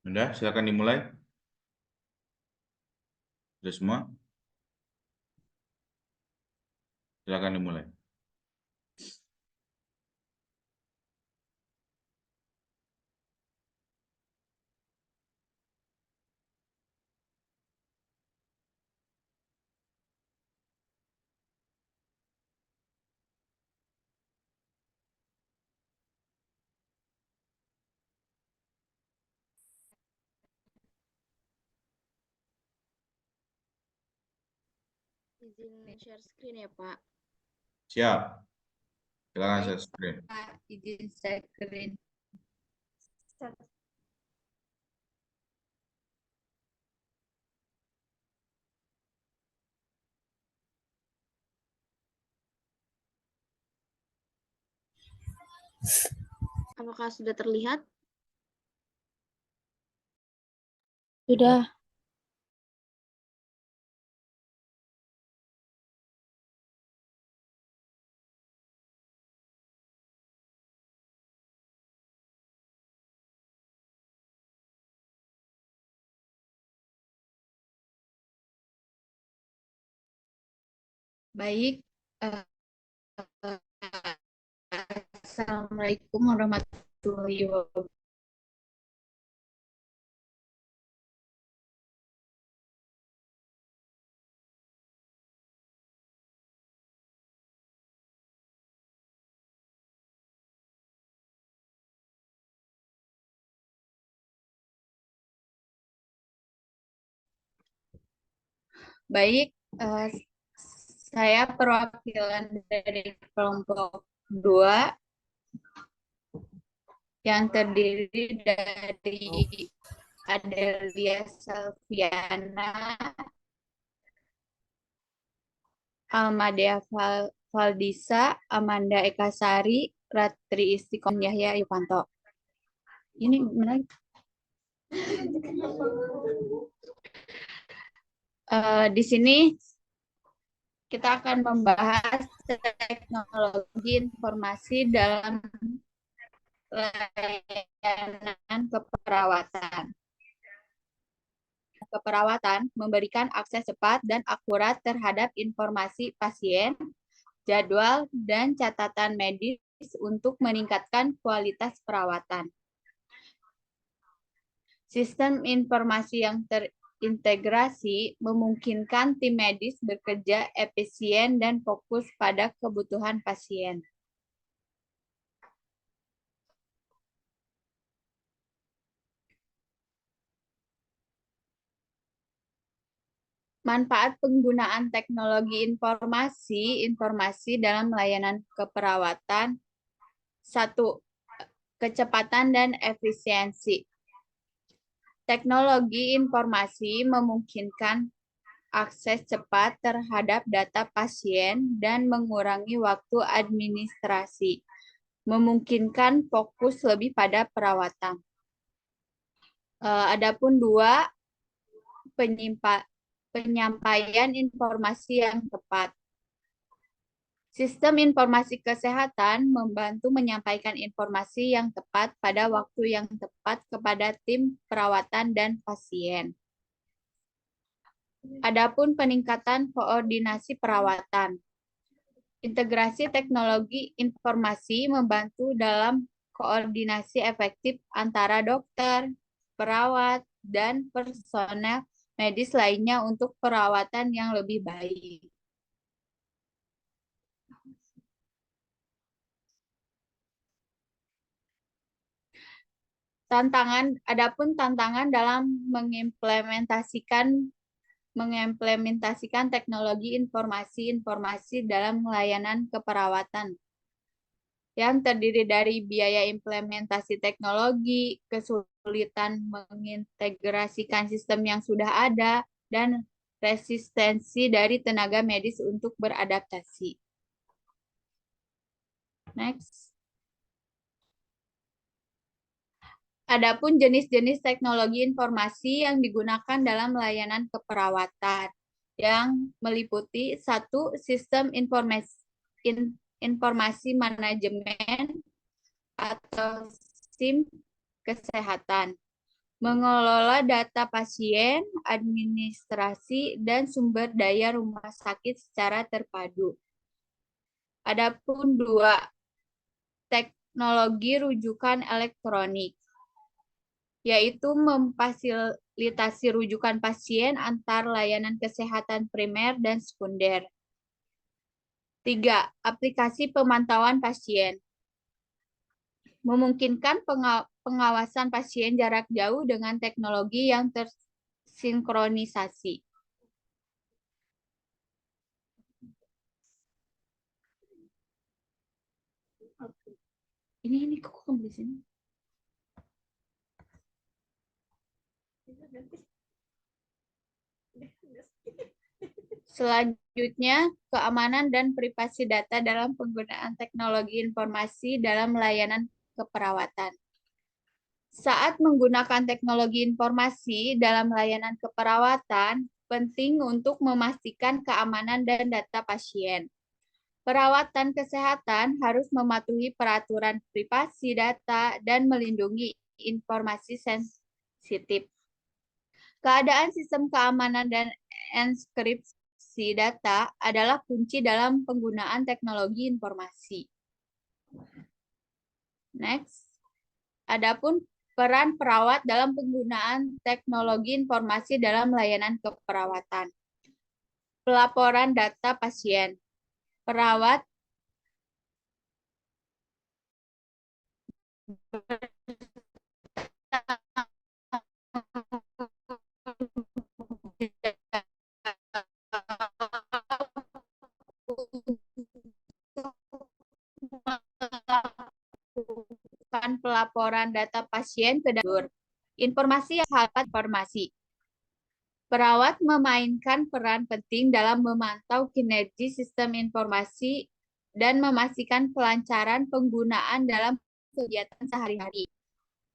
Sudah, silakan dimulai. Sudah semua? Silakan dimulai. Izin share screen ya, Pak. Siap. Silakan Baik, share screen. Pak. Izin share screen. Apakah sudah terlihat? Sudah. Baik. eh, Assalamualaikum warahmatullahi wabarakatuh. Baik, eh, saya perwakilan dari kelompok 2 yang terdiri dari Adelia Salviana, Almadea Valdisa, Amanda Ekasari, Ratri Istiqomah, Yahya Yupanto. Ini menarik. Di sini kita akan membahas teknologi informasi dalam layanan keperawatan. Keperawatan memberikan akses cepat dan akurat terhadap informasi pasien, jadwal, dan catatan medis untuk meningkatkan kualitas perawatan. Sistem informasi yang terintegrasi memungkinkan tim medis bekerja efisien dan fokus pada kebutuhan pasien. Manfaat penggunaan teknologi informasi dalam layanan keperawatan. 1. Kecepatan dan efisiensi. Teknologi informasi memungkinkan akses cepat terhadap data pasien dan mengurangi waktu administrasi, memungkinkan fokus lebih pada perawatan. Adapun 2, penyampaian informasi yang tepat. Sistem informasi kesehatan membantu menyampaikan informasi yang tepat pada waktu yang tepat kepada tim perawatan dan pasien. Adapun peningkatan koordinasi perawatan. Integrasi teknologi informasi membantu dalam koordinasi efektif antara dokter, perawat, dan personel medis lainnya untuk perawatan yang lebih baik. Adapun tantangan dalam mengimplementasikan teknologi informasi dalam layanan keperawatan yang terdiri dari biaya implementasi teknologi, kesulitan mengintegrasikan sistem yang sudah ada, dan resistensi dari tenaga medis untuk beradaptasi. Next. Adapun jenis-jenis teknologi informasi yang digunakan dalam layanan keperawatan yang meliputi 1. Sistem informasi manajemen atau SIM kesehatan. mengelola data pasien, administrasi, dan sumber daya rumah sakit secara terpadu. Adapun 2, teknologi rujukan elektronik, yaitu memfasilitasi rujukan pasien antar layanan kesehatan primer dan sekunder. 3, aplikasi pemantauan pasien, memungkinkan pengawasan pasien jarak jauh dengan teknologi yang tersinkronisasi. Ini kok di sini. Selanjutnya, keamanan dan privasi data dalam penggunaan teknologi informasi dalam layanan keperawatan. Saat menggunakan teknologi informasi dalam layanan keperawatan, penting untuk memastikan keamanan dan data pasien. Perawatan kesehatan harus mematuhi peraturan privasi data dan melindungi informasi sensitif. Keadaan sistem keamanan dan enkripsi data adalah kunci dalam penggunaan teknologi informasi. Next. Adapun peran perawat dalam penggunaan teknologi informasi dalam layanan keperawatan. Pelaporan data pasien. Perawat melakukan pelaporan data pasien ke dokter. Informasi yang halpat informasi. Perawat memainkan peran penting dalam memantau kinerja sistem informasi dan memastikan kelancaran penggunaan dalam kegiatan sehari-hari.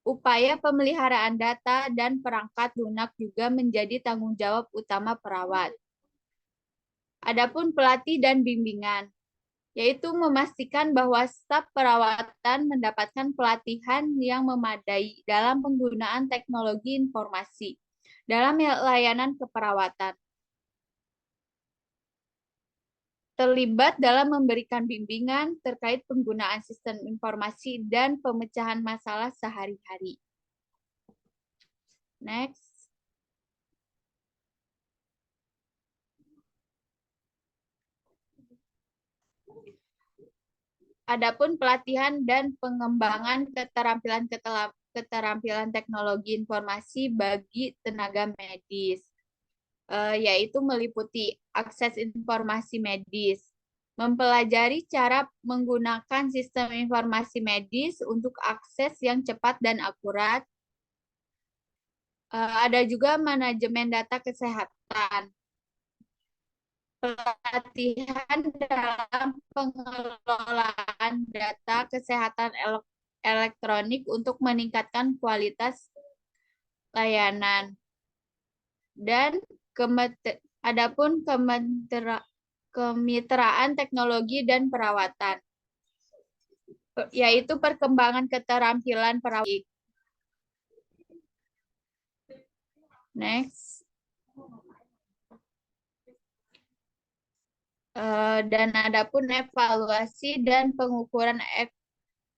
Upaya pemeliharaan data dan perangkat lunak juga menjadi tanggung jawab utama perawat. Adapun pelatih dan bimbingan, yaitu memastikan bahwa staf perawatan mendapatkan pelatihan yang memadai dalam penggunaan teknologi informasi dalam layanan keperawatan. Terlibat dalam memberikan bimbingan terkait penggunaan sistem informasi dan pemecahan masalah sehari-hari. Next. Adapun pelatihan dan pengembangan keterampilan teknologi informasi bagi tenaga medis, yaitu meliputi akses informasi medis, mempelajari cara menggunakan sistem informasi medis untuk akses yang cepat dan akurat. Ada juga manajemen data kesehatan, pelatihan dalam pengelolaan data kesehatan elektronik untuk meningkatkan kualitas layanan. Dan adapun kemitraan teknologi dan perawatan, yaitu perkembangan keterampilan perawat. Next. Dan adapun evaluasi dan pengukuran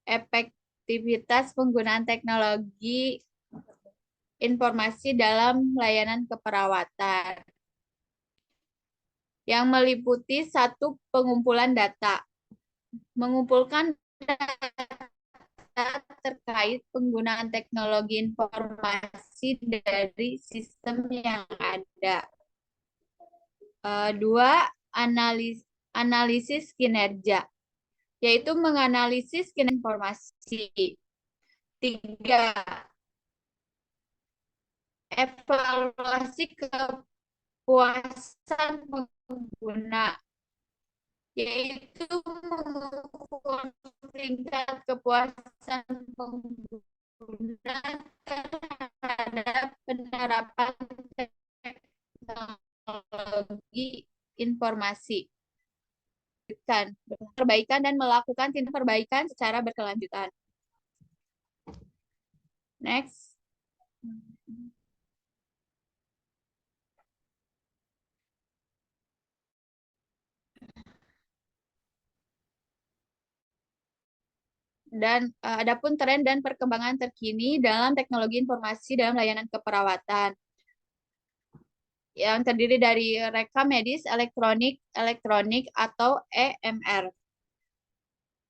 efektivitas penggunaan teknologi informasi dalam layanan keperawatan, yang meliputi 1, pengumpulan data. Mengumpulkan data terkait penggunaan teknologi informasi dari sistem yang ada. 2, analisis kinerja, yaitu menganalisis kinerja informasi. 3, evaluasi kepuasan pengguna, yaitu mengukur tingkat kepuasan pengguna terhadap penerapan teknologi informasi, perbaikan dan melakukan tindak perbaikan secara berkelanjutan. Next. Dan adapun tren dan perkembangan terkini dalam teknologi informasi dalam layanan keperawatan yang terdiri dari rekam medis elektronik atau EMR.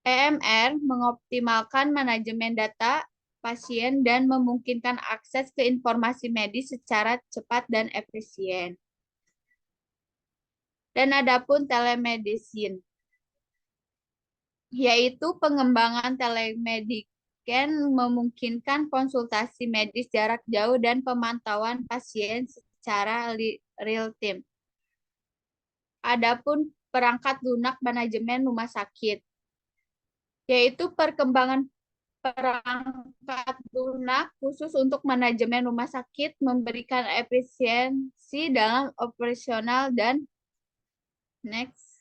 EMR mengoptimalkan manajemen data pasien dan memungkinkan akses ke informasi medis secara cepat dan efisien. Dan adapun telemedicine, yaitu pengembangan telemedicine memungkinkan konsultasi medis jarak jauh dan pemantauan pasien secara real-time. Adapun perangkat lunak manajemen rumah sakit, yaitu perkembangan perangkat lunak khusus untuk manajemen rumah sakit memberikan efisiensi dalam operasional dan next.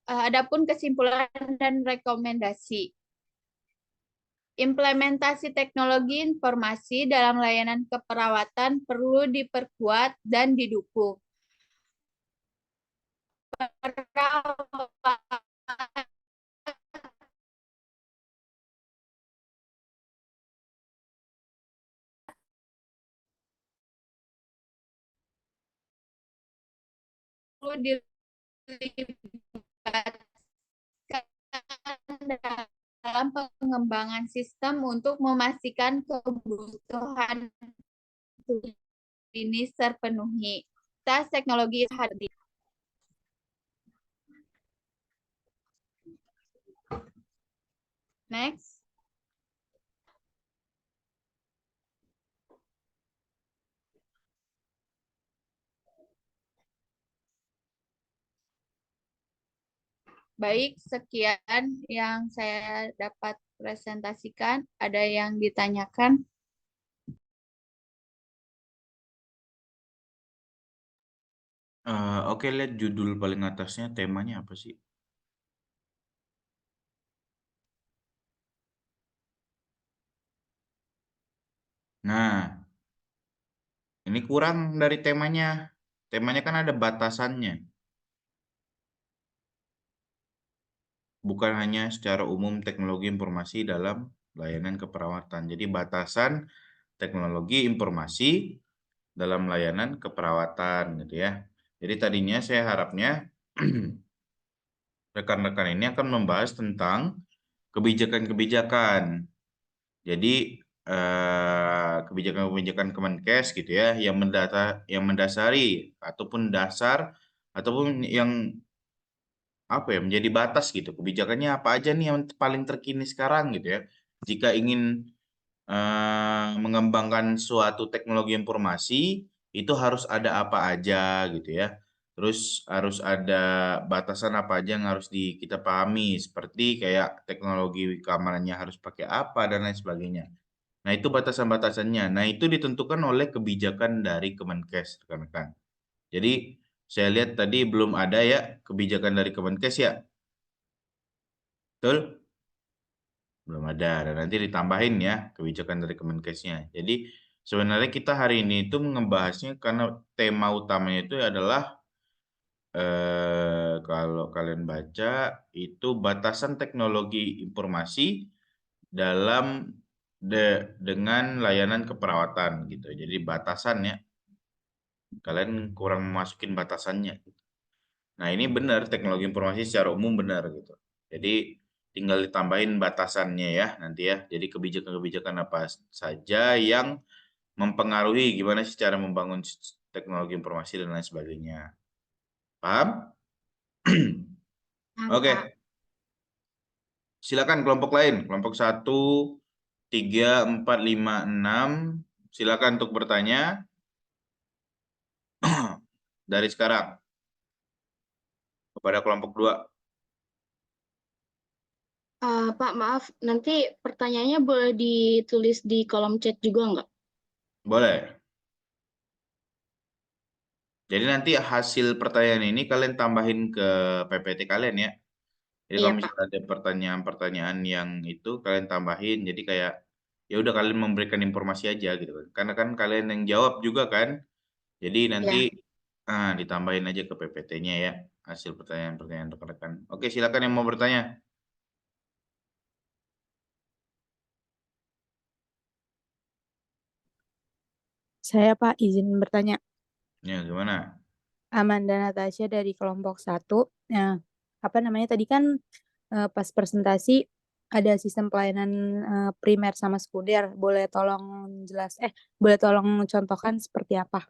Adapun kesimpulan dan rekomendasi. Implementasi teknologi informasi dalam layanan keperawatan perlu diperkuat dan didukung. Perlu dilibatkan dalam pengembangan sistem untuk memastikan kebutuhan ini terpenuhi. Tas teknologi hadir. Next. Baik, sekian yang saya dapat presentasikan. Ada yang ditanyakan? Oke, lihat judul paling atasnya, temanya apa sih? Nah, ini kurang dari temanya. Temanya kan ada batasannya. Bukan hanya secara umum teknologi informasi dalam layanan keperawatan. Jadi batasan teknologi informasi dalam layanan keperawatan gitu ya. Jadi tadinya saya harapnya rekan-rekan ini akan membahas tentang kebijakan-kebijakan. Jadi kebijakan-kebijakan Kemenkes gitu ya yang mendasari ataupun dasar ataupun yang apa ya menjadi batas gitu. Kebijakannya apa aja nih yang paling terkini sekarang gitu ya. Jika ingin mengembangkan suatu teknologi informasi itu harus ada apa aja gitu ya. Terus harus ada batasan apa aja yang harus kita pahami seperti kayak teknologi keamanannya harus pakai apa dan lain sebagainya. Nah, itu batasan-batasannya. Nah, itu ditentukan oleh kebijakan dari Kemenkes, rekan-rekan. Jadi, saya lihat tadi belum ada ya kebijakan dari Kemenkes ya. Betul? Belum ada. Dan nanti ditambahin ya kebijakan dari Kemenkesnya. Jadi, sebenarnya kita hari ini itu membahasnya karena tema utamanya itu adalah kalau kalian baca itu batasan teknologi informasi dalam dengan layanan keperawatan gitu. Jadi batasannya kalian kurang memasukin batasannya. Nah, ini benar teknologi informasi secara umum benar gitu. Jadi tinggal ditambahin batasannya ya nanti ya. Jadi kebijakan-kebijakan apa saja yang mempengaruhi gimana sih cara membangun teknologi informasi dan lain sebagainya. Paham? Oke. Silakan kelompok lain. Kelompok 1, 3, 4, 5, 6. Silakan untuk bertanya dari sekarang kepada kelompok 2. Pak, maaf, nanti pertanyaannya boleh ditulis di kolom chat juga nggak? Boleh. Jadi nanti hasil pertanyaan ini kalian tambahin ke PPT kalian ya. Jadi Iya, kalau Pak. misalnya ada pertanyaan-pertanyaan yang itu kalian tambahin, jadi kayak ya udah kalian memberikan informasi aja gitu kan. Karena kan kalian yang jawab juga kan. Jadi nanti Ya. ditambahin aja ke PPT-nya ya hasil pertanyaan-pertanyaan rekan-rekan. Oke, silakan yang mau bertanya. Saya Pak izin bertanya. Ya, gimana? Amanda Natasha dari kelompok 1. Nah, apa namanya tadi kan pas presentasi ada sistem pelayanan primer sama sekunder. Boleh tolong contohkan seperti apa?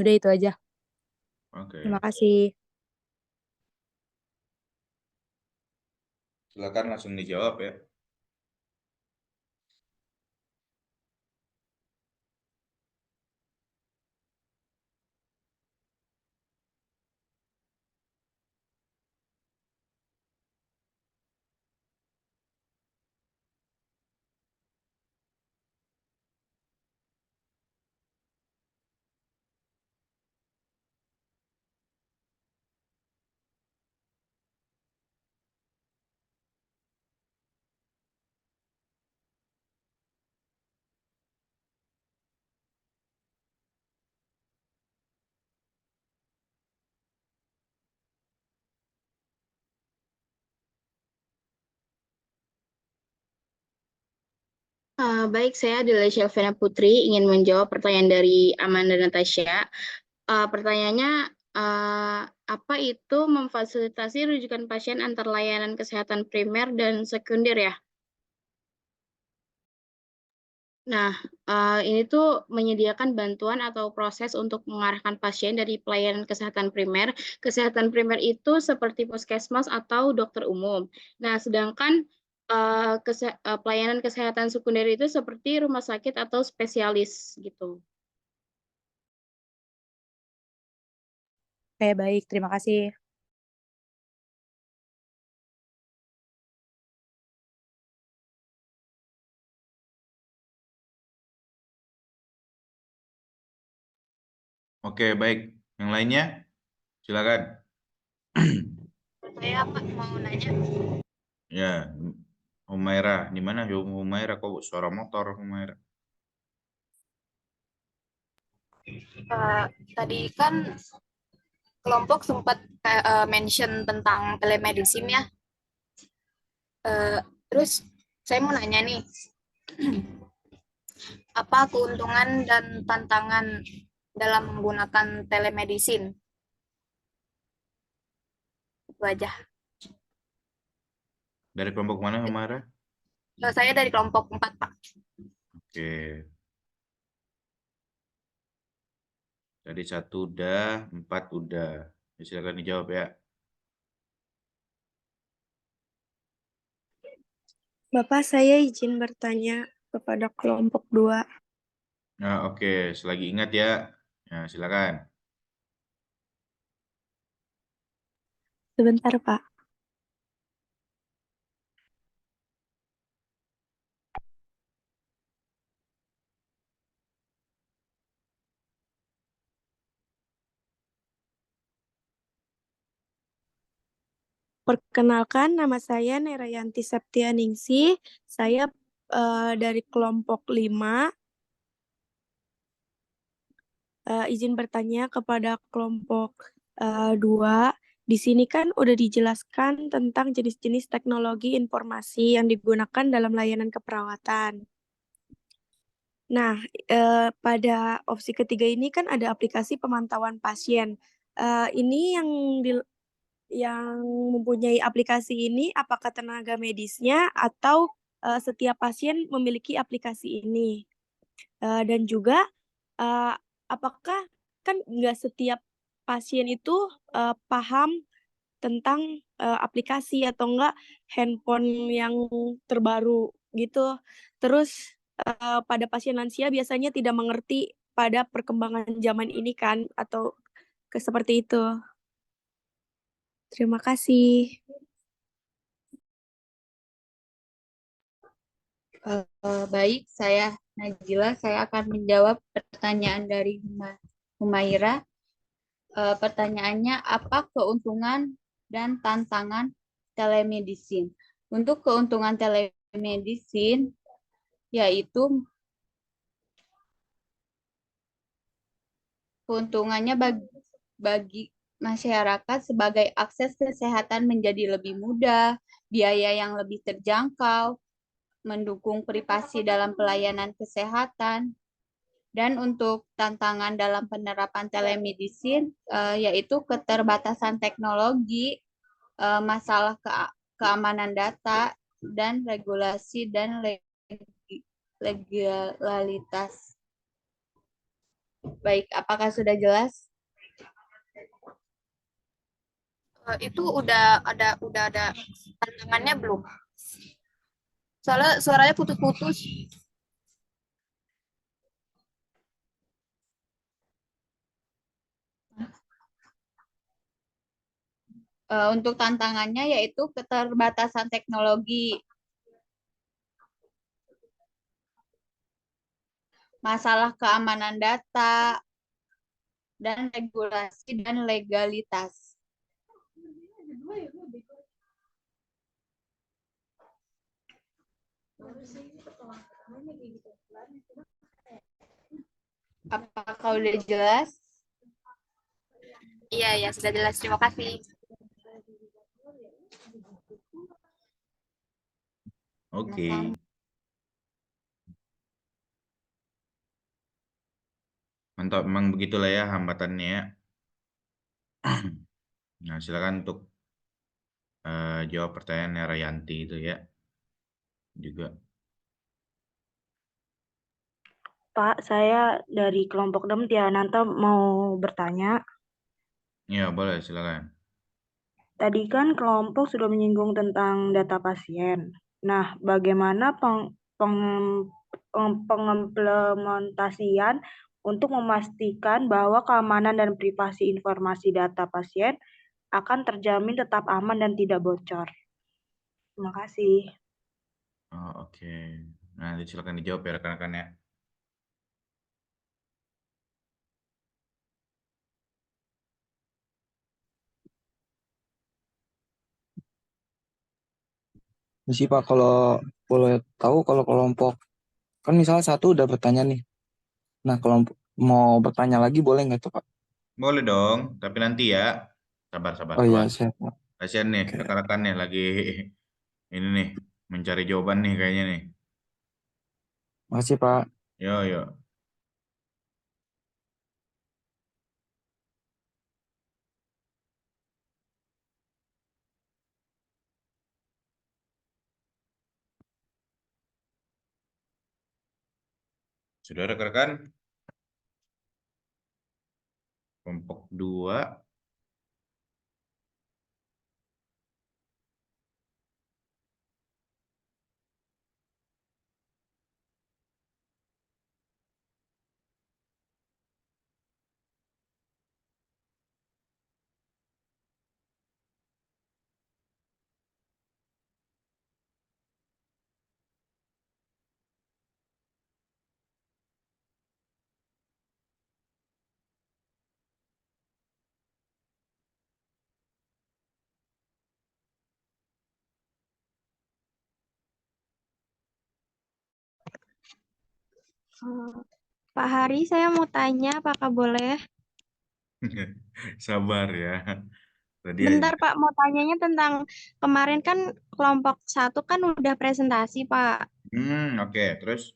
Udah itu aja. Terima Oke. kasih. Silakan langsung dijawab ya. Baik, saya adalah Shelvina Putri, ingin menjawab pertanyaan dari Amanda Natasha. Pertanyaannya, apa itu memfasilitasi rujukan pasien antar layanan kesehatan primer dan sekunder ya? Nah, ini tuh menyediakan bantuan atau proses untuk mengarahkan pasien dari pelayanan kesehatan primer. Kesehatan primer itu seperti puskesmas atau dokter umum. Nah, sedangkan pelayanan kesehatan sekunder itu seperti rumah sakit atau spesialis gitu. Oke, baik. Terima kasih. Oke, baik. Yang lainnya, silakan. Saya mau nanya. Ya, Humaira, di mana Humaira? Kok suara motor Humaira? Tadi kan kelompok sempat mention tentang telemedicine ya. Terus saya mau nanya nih, apa keuntungan dan tantangan dalam menggunakan telemedicine? Itu aja. Dari kelompok mana Humaira? Saya dari kelompok 4, Pak. Oke. Tadi 1 udah, 4 udah. Ya, silakan dijawab ya. Bapak, saya izin bertanya kepada kelompok 2. Nah, oke. Selagi ingat ya. Ya, silakan. Sebentar, Pak. Perkenalkan, nama saya Nerayanti Septianingsih. Saya dari kelompok 5. Izin bertanya kepada kelompok 2. Di sini kan udah dijelaskan tentang jenis-jenis teknologi informasi yang digunakan dalam layanan keperawatan. Nah, pada opsi ketiga ini kan ada aplikasi pemantauan pasien. Ini yang mempunyai aplikasi ini apakah tenaga medisnya atau setiap pasien memiliki aplikasi ini? Dan juga apakah kan nggak setiap pasien itu paham tentang aplikasi atau enggak handphone yang terbaru gitu. Terus pada pasien lansia biasanya tidak mengerti pada perkembangan zaman ini kan atau seperti itu. Terima kasih. Baik, saya Najila. Saya akan menjawab pertanyaan dari Humaira. Pertanyaannya, apa keuntungan dan tantangan telemedicine? Untuk keuntungan telemedicine, yaitu keuntungannya bagi masyarakat sebagai akses kesehatan menjadi lebih mudah, biaya yang lebih terjangkau, mendukung privasi dalam pelayanan kesehatan. Dan untuk tantangan dalam penerapan telemedicine, yaitu keterbatasan teknologi, masalah keamanan data, dan regulasi dan legalitas. Baik, apakah sudah jelas? Itu udah ada tantangannya belum? Soalnya suaranya putus-putus. Untuk tantangannya yaitu keterbatasan teknologi, masalah keamanan data, dan regulasi dan legalitas. Apakah udah jelas? Iya, sudah jelas. Terima kasih. Oke. Mantap, memang begitulah ya hambatannya ya. Nah, silakan untuk jawab pertanyaan Rayanti itu ya. Juga. Pak, saya dari kelompok 6 Tiananta mau bertanya. Ya, boleh silakan. Tadi kan kelompok sudah menyinggung tentang data pasien. Nah, bagaimana pengimplementasian untuk memastikan bahwa keamanan dan privasi informasi data pasien akan terjamin tetap aman dan tidak bocor? Terima kasih. Oh, oke. Nah, silakan dijawab ya rekan-rekan ya. Ya sih Pak, kalau boleh tahu kalau kelompok kan misalnya satu udah bertanya nih. Nah, kelompok mau bertanya lagi boleh nggak tuh Pak? Boleh dong, tapi nanti ya. Sabar. Oh iya, siap Pak. Kasihan nih Oke. rekan-rekan nih lagi ini nih mencari jawaban nih kayaknya nih. Makasih Pak. Yo. Sudah rekan-rekan? Kelompok 2. Pak Hari, saya mau tanya, apakah boleh? Sabar ya. Tadi Bentar aja. Pak, mau tanyanya tentang kemarin kan kelompok 1 kan udah presentasi Pak. Oke. Terus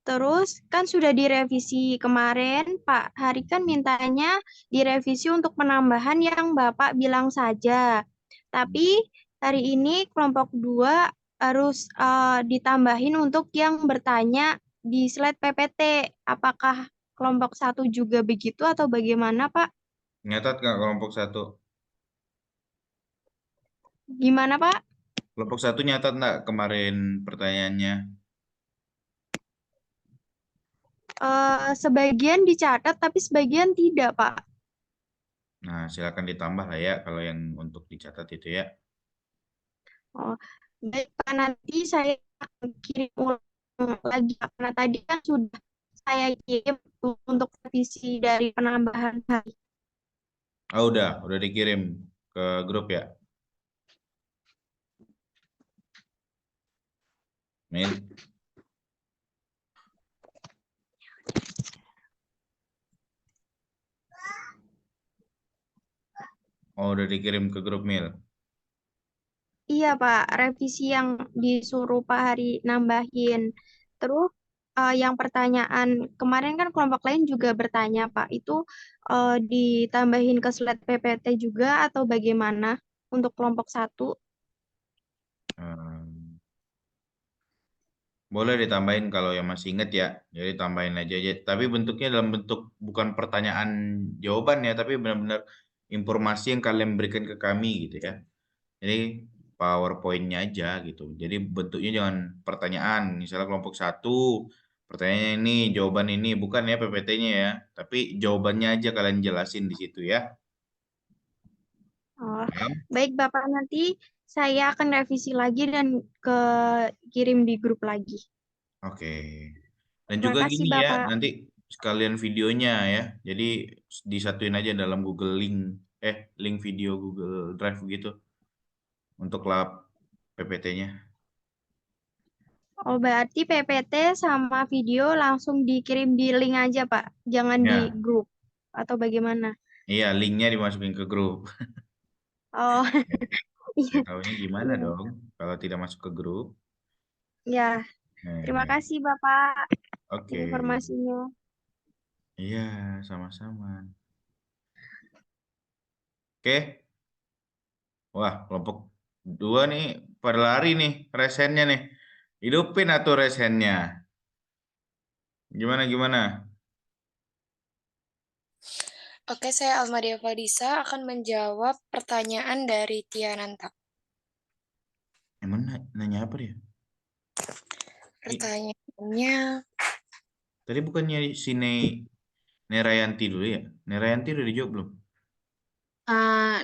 Terus kan sudah direvisi kemarin, Pak Hari kan mintanya direvisi untuk penambahan yang Bapak bilang saja. Tapi hari ini kelompok 2 harus ditambahin untuk yang bertanya di slide PPT. Apakah kelompok 1 juga begitu atau bagaimana, Pak? nyatat nggak kelompok 1? Gimana, Pak? Kelompok 1 nyatat nggak kemarin pertanyaannya? Sebagian dicatat tapi sebagian tidak, Pak. Nah, silakan ditambah lah ya kalau yang untuk dicatat itu ya. Oh, baik Pak, nanti saya akan kirim ulang lagi Pak, karena tadi kan sudah saya kirim untuk revisi dari penambahan hari. Oh, udah dikirim ke grup ya, Mil? Oh, udah dikirim ke grup, Mil. Iya, Pak, revisi yang disuruh Pak Hari nambahin. Terus yang pertanyaan kemarin kan kelompok lain juga bertanya, Pak, itu ditambahin ke slide PPT juga atau bagaimana untuk kelompok 1? Hmm. Boleh ditambahin kalau yang masih inget ya. Jadi tambahin aja. Tapi bentuknya dalam bentuk bukan pertanyaan jawaban ya, tapi benar-benar informasi yang kalian berikan ke kami gitu ya. Jadi PowerPoint-nya aja gitu. Jadi bentuknya jangan pertanyaan. Misalnya kelompok 1, pertanyaannya ini, jawaban ini, bukan ya PPT-nya ya. Tapi jawabannya aja kalian jelasin di situ ya. Oh, Paham? baik, Bapak, nanti saya akan revisi lagi dan kirim di grup lagi. Oke. Dan Terima juga kasih, gini ya, Bapak. nanti sekalian videonya ya. Jadi disatuin aja dalam Google Link, link video Google Drive gitu untuk lab PPT-nya. Oh, berarti PPT sama video langsung dikirim di link aja, Pak. Jangan di Ya, grup. Atau bagaimana? iya linknya dimasukin ke grup. Oh, Ya iya. tahunya gimana Iya. dong kalau tidak masuk ke grup? Ya, terima Nah, kasih, Bapak, oke. informasinya. Iya, sama-sama. Oke. Wah, kelompok 2 nih pada lari nih resennya nih. Hidupin atuh resennya. Gimana gimana? Oke, saya Almadia Fadisa akan menjawab pertanyaan dari Tiananta. Emang nanya apa dia? Pertanyaannya, Tadi bukannya si Nerayanti dulu ya? Nerayanti udah dijawab belum?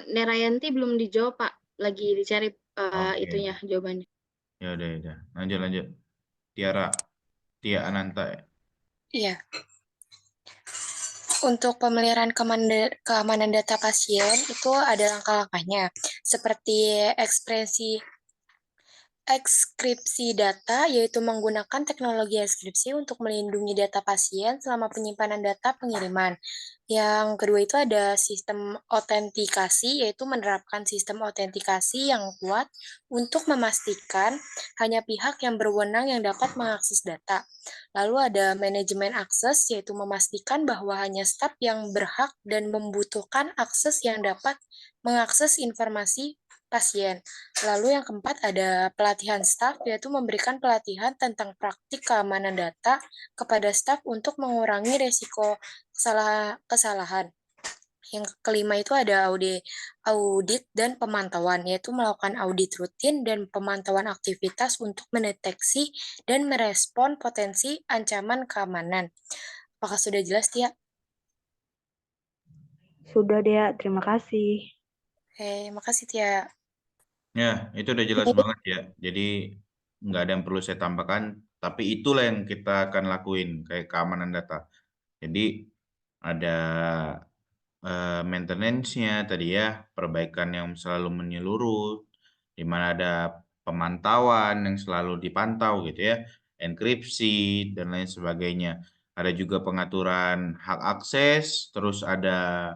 Nerayanti belum dijawab, Pak. Lagi dicari Oke. itunya jawabannya. Ya udah ya udah. Lanjut lanjut. Tiara, Tia Ananta ya. iya, untuk pemeliharaan keamanan data pasien itu ada langkah-langkahnya, seperti ekskripsi data, yaitu menggunakan teknologi ekskripsi untuk melindungi data pasien selama penyimpanan data pengiriman. Yang kedua itu ada sistem autentikasi, yaitu menerapkan sistem autentikasi yang kuat untuk memastikan hanya pihak yang berwenang yang dapat mengakses data. Lalu ada manajemen akses, yaitu memastikan bahwa hanya staf yang berhak dan membutuhkan akses yang dapat mengakses informasi pasien. Lalu yang keempat ada pelatihan staf, yaitu memberikan pelatihan tentang praktik keamanan data kepada staf untuk mengurangi risiko kesalahan. Yang kelima itu ada audit dan pemantauan, yaitu melakukan audit rutin dan pemantauan aktivitas untuk mendeteksi dan merespon potensi ancaman keamanan. Apakah sudah jelas, Tia? Sudah, Dea. Terima kasih. Oke, makasih, Tia. Ya, itu udah jelas banget ya. Jadi nggak ada yang perlu saya tambahkan. Tapi itulah yang kita akan lakuin kayak keamanan data. Jadi ada maintenance-nya tadi ya, perbaikan yang selalu menyeluruh, di mana ada pemantauan yang selalu dipantau gitu ya, enkripsi dan lain sebagainya. Ada juga pengaturan hak akses, terus ada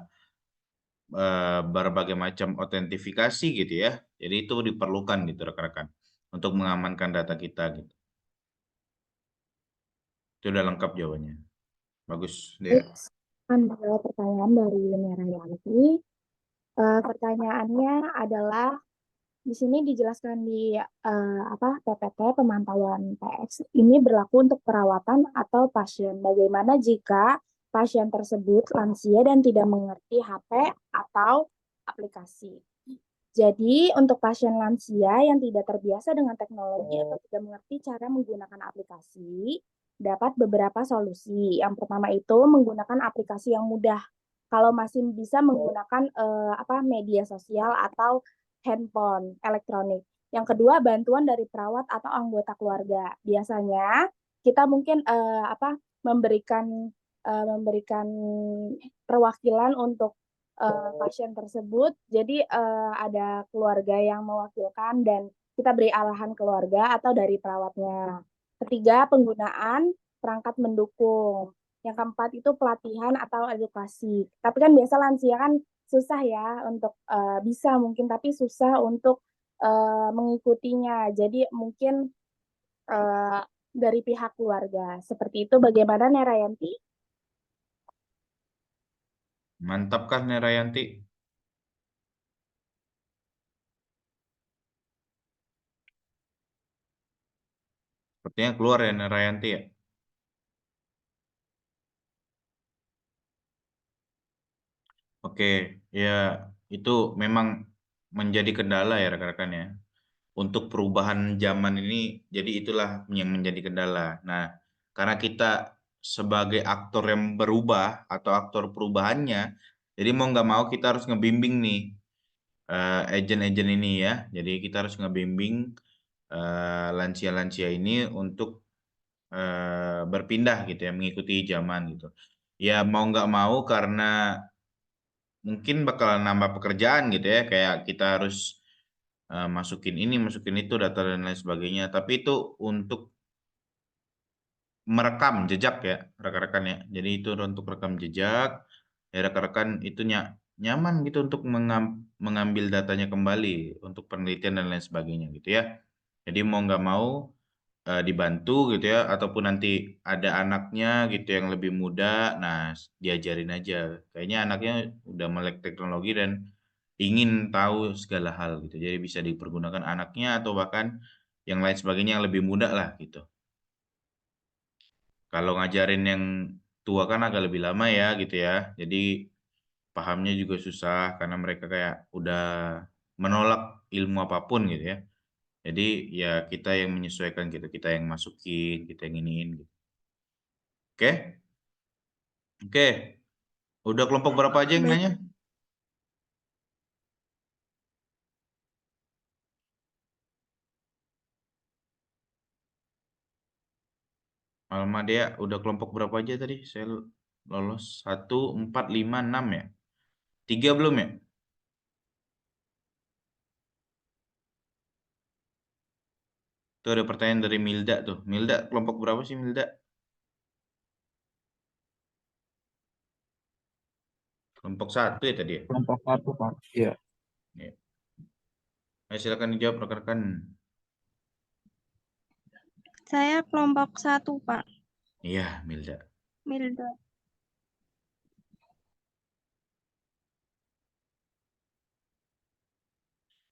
berbagai macam autentifikasi gitu ya. Jadi itu diperlukan gitu rekan-rekan untuk mengamankan data kita gitu. Itu udah lengkap jawabannya. Bagus, Dea. Kan menjawab pertanyaan dari Nerayanti. Pertanyaannya adalah di sini dijelaskan di PPT pemantauan PX ini berlaku untuk perawatan atau pasien. Bagaimana jika pasien tersebut lansia dan tidak mengerti HP atau aplikasi? Jadi, untuk pasien lansia yang tidak terbiasa dengan teknologi atau tidak mengerti cara menggunakan aplikasi, dapat beberapa solusi. Yang pertama itu menggunakan aplikasi yang mudah. Kalau masih bisa menggunakan media sosial atau handphone elektronik. Yang kedua, bantuan dari perawat atau anggota keluarga. Biasanya kita mungkin memberikan perwakilan untuk pasien tersebut. Jadi ada keluarga yang mewakilkan dan kita beri arahan keluarga atau dari perawatnya. Ketiga, penggunaan perangkat mendukung. Yang keempat itu pelatihan atau edukasi. Tapi kan biasa lansia kan susah ya untuk bisa mungkin, tapi susah untuk mengikutinya. Jadi mungkin dari pihak keluarga. Seperti itu. Bagaimana Nerayanti? Mantap kan Nerayanti? Sepertinya keluar ya Nerayanti ya. Oke, ya itu memang menjadi kendala ya rekan-rekan ya. Untuk perubahan zaman ini, jadi itulah yang menjadi kendala. Nah, karena kita sebagai aktor yang berubah atau aktor perubahannya, jadi mau nggak mau kita harus ngebimbing nih agent-agent ini ya. Jadi kita harus ngebimbing lansia-lansia ini untuk berpindah gitu ya, mengikuti zaman gitu. Ya mau nggak mau karena mungkin bakal nambah pekerjaan gitu ya, kayak kita harus masukin ini, masukin itu, data dan lain sebagainya. Tapi itu untuk merekam jejak ya, rekan-rekan ya. Jadi itu untuk rekam jejak, ya rekan-rekan itu nyaman gitu untuk mengambil datanya kembali untuk penelitian dan lain sebagainya gitu ya. Jadi mau nggak mau dibantu gitu ya, ataupun nanti ada anaknya gitu yang lebih muda, nah diajarin aja. Kayaknya anaknya udah melek teknologi dan ingin tahu segala hal gitu. Jadi bisa dipergunakan anaknya atau bahkan yang lain sebagainya yang lebih muda lah gitu. Kalau ngajarin yang tua kan agak lebih lama ya gitu ya. Jadi pahamnya juga susah karena mereka kayak udah menolak ilmu apapun gitu ya. Jadi ya kita yang menyesuaikan gitu, kita yang masukin, kita yang iniin gitu. Oke? Oke. Udah kelompok berapa aja yang Baik. nanya? Almadea udah kelompok berapa aja tadi? Saya lolos 1, 4, 5, 6 ya. 3 belum ya? Tuh ada pertanyaan dari Milda tuh. Milda kelompok berapa sih Milda? Kelompok 1 ya tadi ya? Kelompok 1, Pak. Iya. Ya. Ayo silakan dijawab rekan-rekan. Saya kelompok 1, Pak. Iya, Milda. Milda.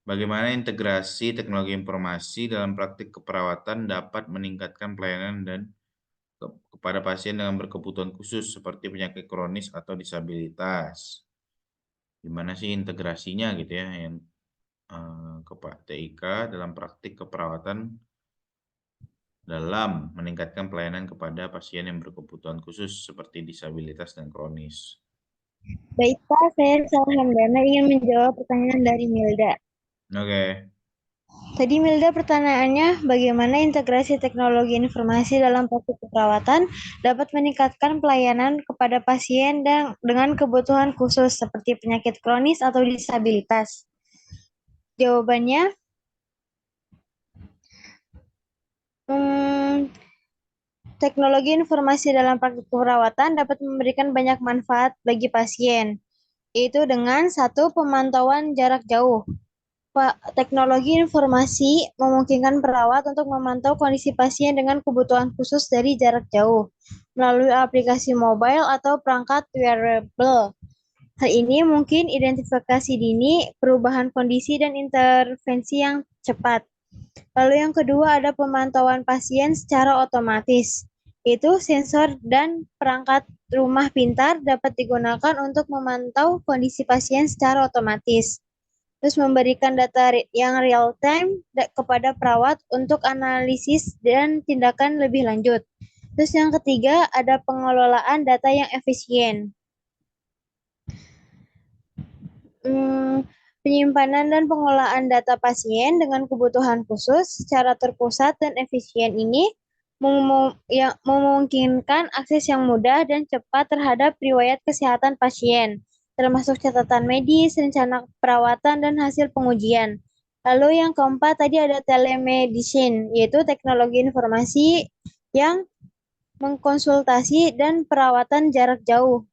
Bagaimana integrasi teknologi informasi dalam praktik keperawatan dapat meningkatkan pelayanan dan kepada pasien dengan berkebutuhan khusus seperti penyakit kronis atau disabilitas. Gimana sih integrasinya gitu ya yang ke TIK dalam praktik keperawatan dalam meningkatkan pelayanan kepada pasien yang berkebutuhan khusus seperti disabilitas dan kronis. Baik, Pak. Saya Sarah Hamdana ingin menjawab pertanyaan dari Milda. Oke. Tadi Milda pertanyaannya, bagaimana integrasi teknologi informasi dalam praktik keperawatan dapat meningkatkan pelayanan kepada pasien dengan kebutuhan khusus seperti penyakit kronis atau disabilitas. Jawabannya, teknologi informasi dalam praktik keperawatan dapat memberikan banyak manfaat bagi pasien, yaitu dengan satu, pemantauan jarak jauh. Teknologi informasi memungkinkan perawat untuk memantau kondisi pasien dengan kebutuhan khusus dari jarak jauh melalui aplikasi mobile atau perangkat wearable. Hal ini mungkin identifikasi dini, perubahan kondisi, dan intervensi yang cepat. Lalu yang kedua ada pemantauan pasien secara otomatis, yaitu sensor dan perangkat rumah pintar dapat digunakan untuk memantau kondisi pasien secara otomatis. Terus memberikan data yang real time kepada perawat untuk analisis dan tindakan lebih lanjut. Terus yang ketiga ada pengelolaan data yang efisien. Penyimpanan dan pengelolaan data pasien dengan kebutuhan khusus secara terpusat dan efisien ini yang memungkinkan akses yang mudah dan cepat terhadap riwayat kesehatan pasien, termasuk catatan medis, rencana perawatan, dan hasil pengujian. Lalu yang keempat tadi ada telemedicine, yaitu teknologi informasi yang mengkonsultasi dan perawatan jarak jauh.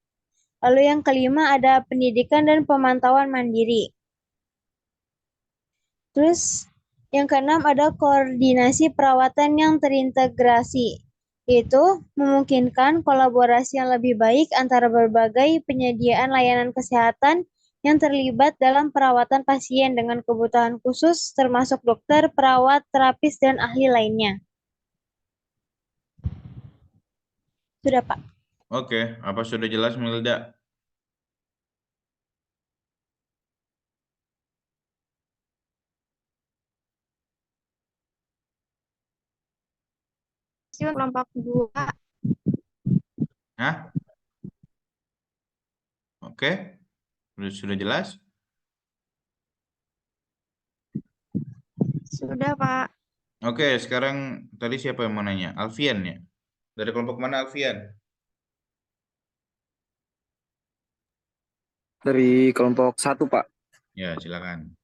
Lalu yang kelima ada pendidikan dan pemantauan mandiri. Terus yang keenam ada koordinasi perawatan yang terintegrasi, yaitu memungkinkan kolaborasi yang lebih baik antara berbagai penyediaan layanan kesehatan yang terlibat dalam perawatan pasien dengan kebutuhan khusus, termasuk dokter, perawat, terapis, dan ahli lainnya. Sudah, Pak. Oke, apa sudah jelas, Milda? Kelompok 2. Hah? Oke, sudah jelas? Sudah, Pak. Oke, sekarang tadi siapa yang mau nanya? Alfian ya? Dari kelompok mana Alfian? Dari kelompok 1, Pak. Ya, silakan.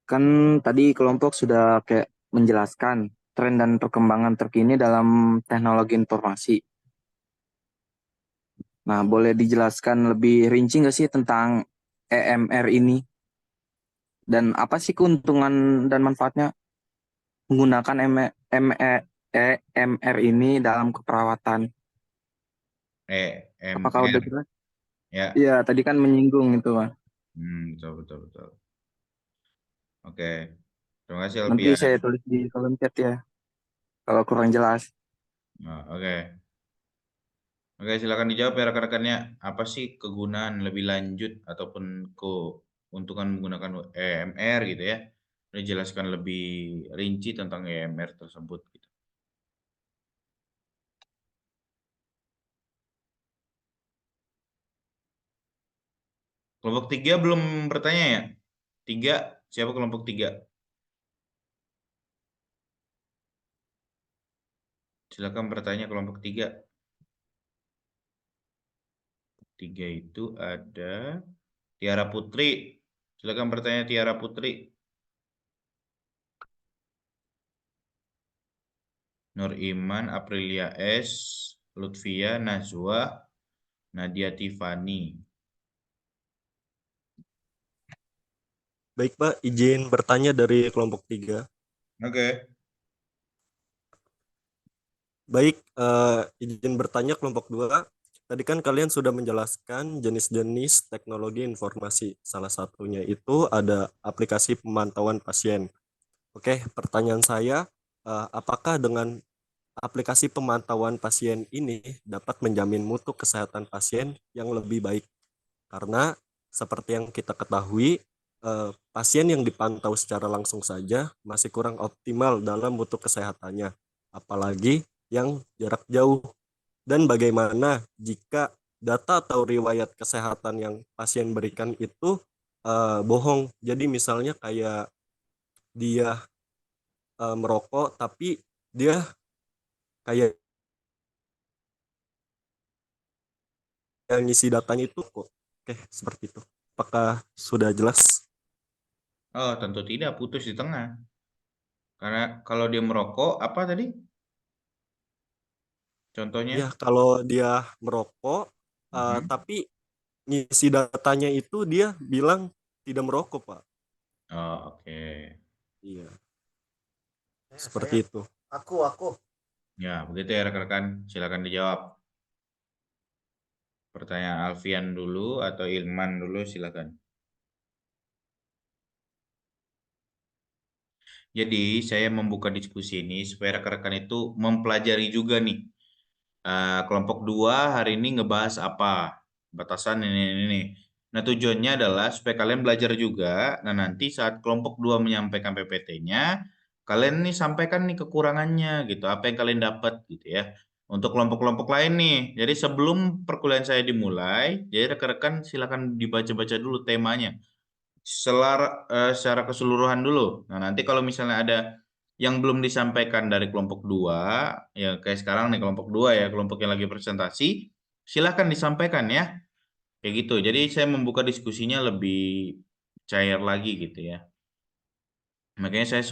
Kan tadi kelompok sudah kayak menjelaskan tren dan perkembangan terkini dalam teknologi informasi. Nah, boleh dijelaskan lebih rinci nggak sih tentang EMR ini? Dan apa sih keuntungan dan manfaatnya menggunakan EMR ini dalam keperawatan? Apakah udah EMR. jelas? Ya. Iya, tadi kan menyinggung itu, Pak. Betul. Oke. Terima kasih Nanti Alfian. saya tulis di kolom chat ya, kalau kurang jelas. Oke. Oke, silakan dijawab ya rekan-rekannya. Apa sih kegunaan lebih lanjut ataupun keuntungan menggunakan EMR gitu ya? Dijelaskan lebih rinci tentang EMR tersebut gitu. Kelompok 3 belum bertanya ya? 3, siapa kelompok 3? Silakan bertanya kelompok 3. 3 itu ada Tiara Putri. Silakan bertanya Tiara Putri. Nur Iman, Aprilia S, Lutfia, Najwa, Nadia Tiffany. Baik, Pak, izin bertanya dari kelompok 3. Oke. Baik, izin bertanya kelompok 2. Tadi kan kalian sudah menjelaskan jenis-jenis teknologi informasi. Salah satunya itu ada aplikasi pemantauan pasien. Oke, pertanyaan saya, apakah dengan aplikasi pemantauan pasien ini dapat menjamin mutu kesehatan pasien yang lebih baik? Karena seperti yang kita ketahui, pasien yang dipantau secara langsung saja masih kurang optimal dalam mutu kesehatannya, apalagi yang jarak jauh. Dan bagaimana jika data atau riwayat kesehatan yang pasien berikan itu bohong? Jadi misalnya kayak dia merokok tapi dia kayak yang ngisi datanya itu kok. Oke, seperti itu. Apakah sudah jelas? Oh, tentu tidak, putus di tengah. Karena kalau dia merokok, apa tadi? Contohnya? Ya, kalau dia merokok, tapi ngisi datanya itu dia bilang tidak merokok, Pak. Oh, oke. Iya. Seperti itu. Aku. Ya, begitu ya rekan-rekan. Silakan dijawab. Pertanyaan Alfian dulu atau Ilman dulu, silakan. Jadi, saya membuka diskusi ini supaya rekan-rekan itu mempelajari juga nih. Kelompok 2 hari ini ngebahas apa? Batasan ini. Nah, tujuannya adalah supaya kalian belajar juga. Nah, nanti saat kelompok 2 menyampaikan PPT-nya, kalian nih sampaikan nih kekurangannya gitu, apa yang kalian dapat gitu ya. Untuk kelompok-kelompok lain nih. Jadi sebelum perkuliahan saya dimulai, jadi rekan-rekan silakan dibaca-baca dulu temanya. Secara keseluruhan dulu. Nah, nanti kalau misalnya ada yang belum disampaikan dari kelompok 2, ya kayak sekarang nih kelompok 2 ya, kelompok yang lagi presentasi, silahkan disampaikan ya. Kayak gitu. Jadi saya membuka diskusinya lebih cair lagi gitu ya. Makanya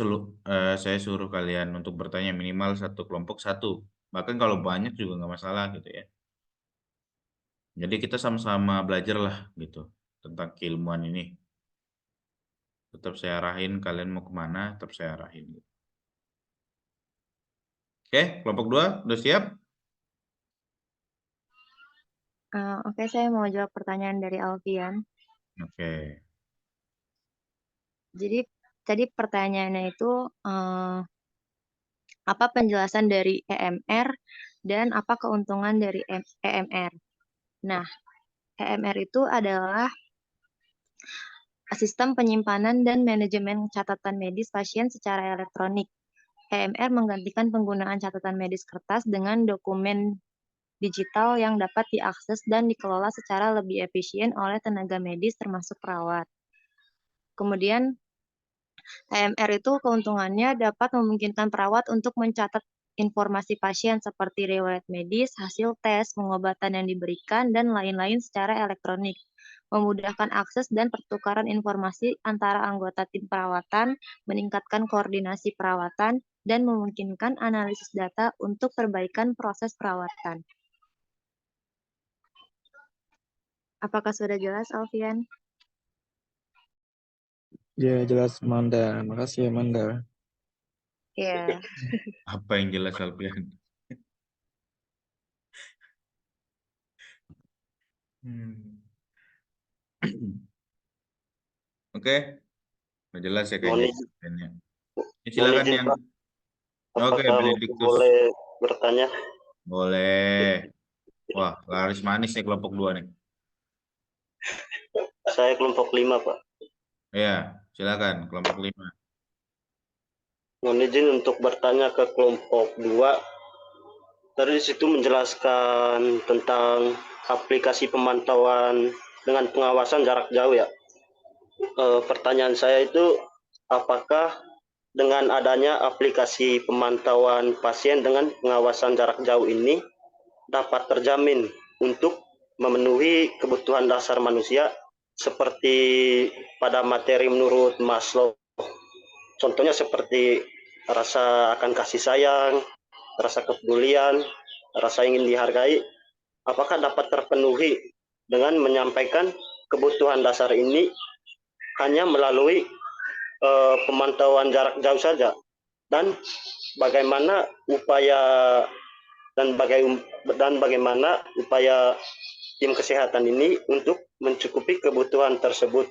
saya suruh kalian untuk bertanya minimal satu kelompok satu. Bahkan kalau banyak juga nggak masalah gitu ya. Jadi kita sama-sama belajar lah gitu tentang keilmuan ini. Tetap saya arahin kalian mau kemana, tetap saya arahin. Oke, kelompok 2 udah siap? Oke, saya mau jawab pertanyaan dari Alfian. Oke. Jadi tadi pertanyaannya itu apa penjelasan dari EMR dan apa keuntungan dari EMR. Nah, EMR itu adalah sistem penyimpanan dan manajemen catatan medis pasien secara elektronik. EMR menggantikan penggunaan catatan medis kertas dengan dokumen digital yang dapat diakses dan dikelola secara lebih efisien oleh tenaga medis termasuk perawat. Kemudian EMR itu keuntungannya dapat memungkinkan perawat untuk mencatat informasi pasien seperti riwayat medis, hasil tes, pengobatan yang diberikan, dan lain-lain secara elektronik, memudahkan akses dan pertukaran informasi antara anggota tim perawatan, meningkatkan koordinasi perawatan, dan memungkinkan analisis data untuk perbaikan proses perawatan. Apakah sudah jelas, Alfian? Ya, jelas Manda. Makasih ya Manda. Ya. Apa yang jelas Alfian? Oke, udah jelas ya kayaknya. Silakan yang Oke, Benediktus. Boleh bertanya? Boleh. Wah, laris manis nih kelompok 2 nih. Saya kelompok 5, Pak. Ya, silakan kelompok 5. Mohon izin untuk bertanya ke kelompok 2. Tadi di situ menjelaskan tentang aplikasi pemantauan dengan pengawasan jarak jauh ya. Pertanyaan saya itu, apakah dengan adanya aplikasi pemantauan pasien dengan pengawasan jarak jauh ini dapat terjamin untuk memenuhi kebutuhan dasar manusia seperti pada materi menurut Maslow. Contohnya seperti rasa akan kasih sayang, rasa kepedulian, rasa ingin dihargai, apakah dapat terpenuhi dengan menyampaikan kebutuhan dasar ini hanya melalui pemantauan jarak jauh saja, dan bagaimana bagaimana upaya tim kesehatan ini untuk mencukupi kebutuhan tersebut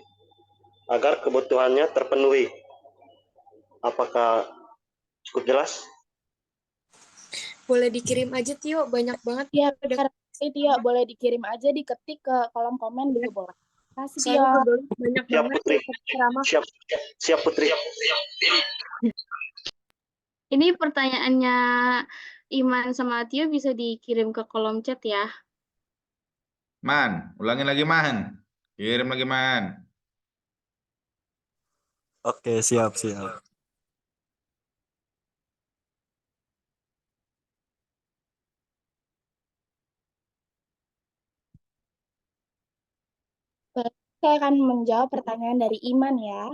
agar kebutuhannya terpenuhi. Apakah cukup jelas? Boleh dikirim aja, Tio. Banyak banget. Ya, Tio, boleh dikirim aja, diketik ke kolom komen dulu, boleh. Kasih, Tio. Banyak Siap, banget. Putri. Siap, Putri. Ini pertanyaannya Iman sama Tio bisa dikirim ke kolom chat ya. Man, ulangin lagi Man. Kirim lagi Man. Oke, siap. Saya akan menjawab pertanyaan dari Iman ya.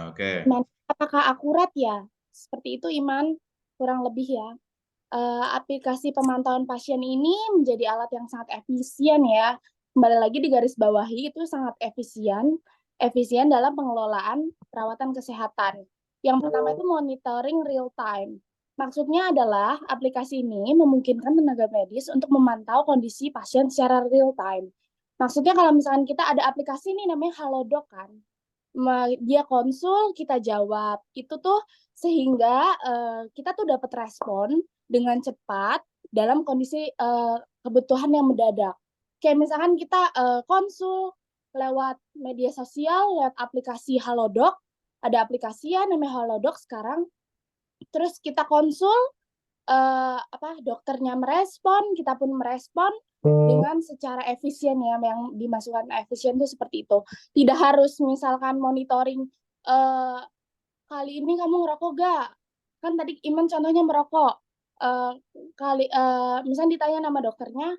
Oke. Iman, apakah akurat ya? Seperti itu Iman, kurang lebih ya. Aplikasi pemantauan pasien ini menjadi alat yang sangat efisien ya. Kembali lagi di garis bawahi itu sangat efisien dalam pengelolaan perawatan kesehatan. Yang pertama itu monitoring real time. Maksudnya adalah aplikasi ini memungkinkan tenaga medis untuk memantau kondisi pasien secara real time. Maksudnya kalau misalkan kita ada aplikasi ini namanya Halodoc kan, dia konsul, kita jawab. Itu tuh sehingga kita tuh dapat respon dengan cepat dalam kondisi kebutuhan yang mendadak. Kayak misalkan kita konsul lewat media sosial, lewat aplikasi Halodoc, ada aplikasi ya namanya Halodoc sekarang. Terus kita konsul, dokternya merespon, kita pun merespon dengan secara efisien ya, yang dimasukkan efisien itu seperti itu. Tidak harus misalkan monitoring kali ini kamu ngerokok gak? kan tadi Iman contohnya merokok. Misalnya ditanya nama dokternya,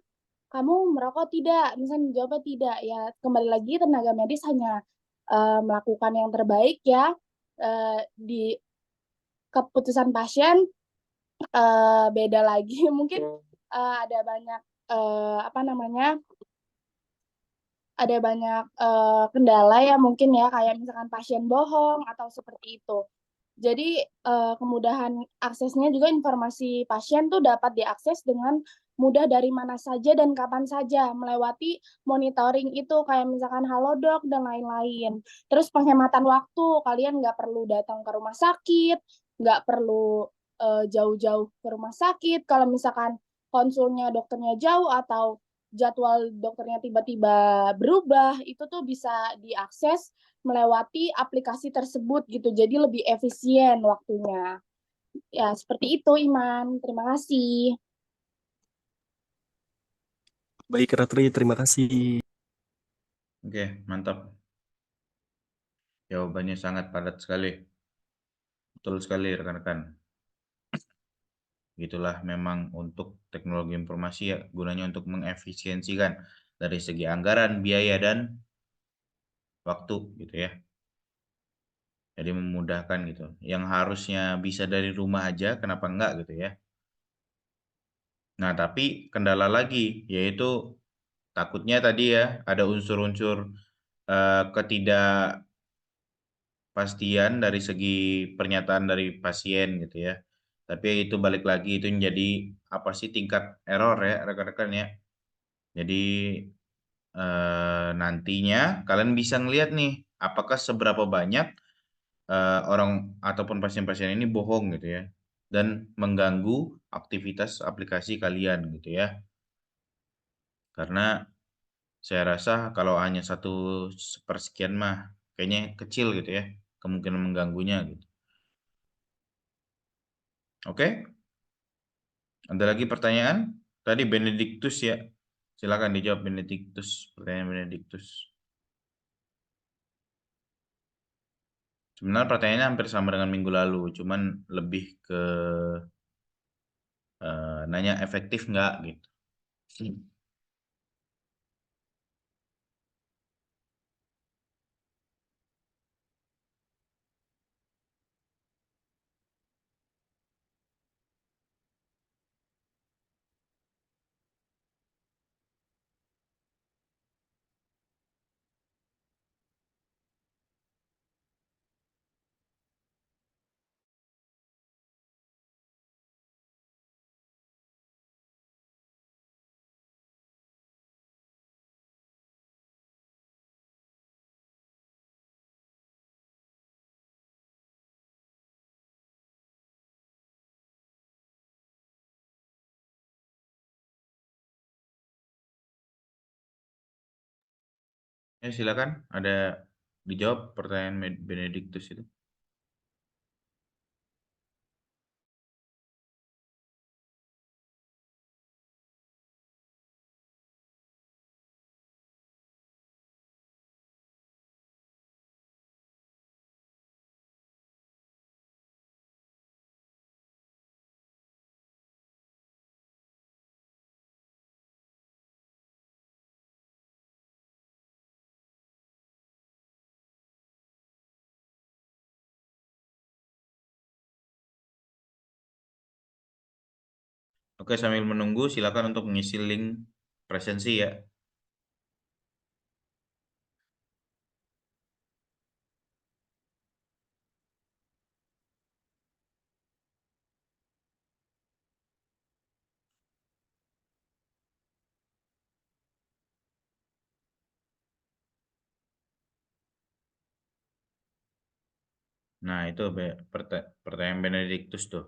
kamu merokok tidak? Misalnya jawabnya tidak. Ya kembali lagi tenaga medis hanya melakukan yang terbaik ya di keputusan pasien beda lagi. Mungkin ada banyak apa namanya? Ada banyak kendala ya mungkin ya kayak misalkan pasien bohong atau seperti itu. Jadi kemudahan aksesnya juga informasi pasien tuh dapat diakses dengan mudah dari mana saja dan kapan saja melewati monitoring itu kayak misalkan Halodoc dan lain-lain. Terus penghematan waktu, kalian nggak perlu datang ke rumah sakit, nggak perlu jauh-jauh ke rumah sakit. Kalau misalkan konsulnya dokternya jauh atau jadwal dokternya tiba-tiba berubah, itu tuh bisa diakses melewati aplikasi tersebut gitu. Jadi lebih efisien waktunya. Ya, seperti itu Iman. Terima kasih. Baik, Ratri, terima kasih. Oke, mantap. Jawabannya sangat padat sekali. Betul sekali rekan-rekan. Gitulah memang untuk teknologi informasi ya gunanya untuk mengefisiensikan dari segi anggaran, biaya dan waktu gitu ya. Jadi memudahkan gitu. Yang harusnya bisa dari rumah aja, kenapa enggak gitu ya. Nah, tapi kendala lagi yaitu takutnya tadi ya ada unsur-unsur ketidakpastian dari segi pernyataan dari pasien gitu ya. Tapi itu balik lagi itu menjadi apa sih tingkat error ya rekan-rekan ya. Jadi nantinya kalian bisa ngelihat nih apakah seberapa banyak orang ataupun pasien-pasien ini bohong gitu ya dan mengganggu aktivitas aplikasi kalian gitu ya. Karena saya rasa kalau hanya 1/sekian mah kayaknya kecil gitu ya kemungkinan mengganggunya gitu. Oke, ada lagi pertanyaan? Tadi Benedictus ya. Silakan dijawab Benedictus, pertanyaan Benedictus. Sebenarnya pertanyaannya hampir sama dengan minggu lalu, cuman lebih ke nanya efektif nggak gitu. Ya silakan, ada dijawab pertanyaan Benedictus itu. Oke, sambil menunggu silakan untuk mengisi link presensi ya. Nah, itu pertanyaan Benedictus tuh.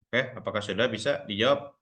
Oke, apakah sudah bisa dijawab?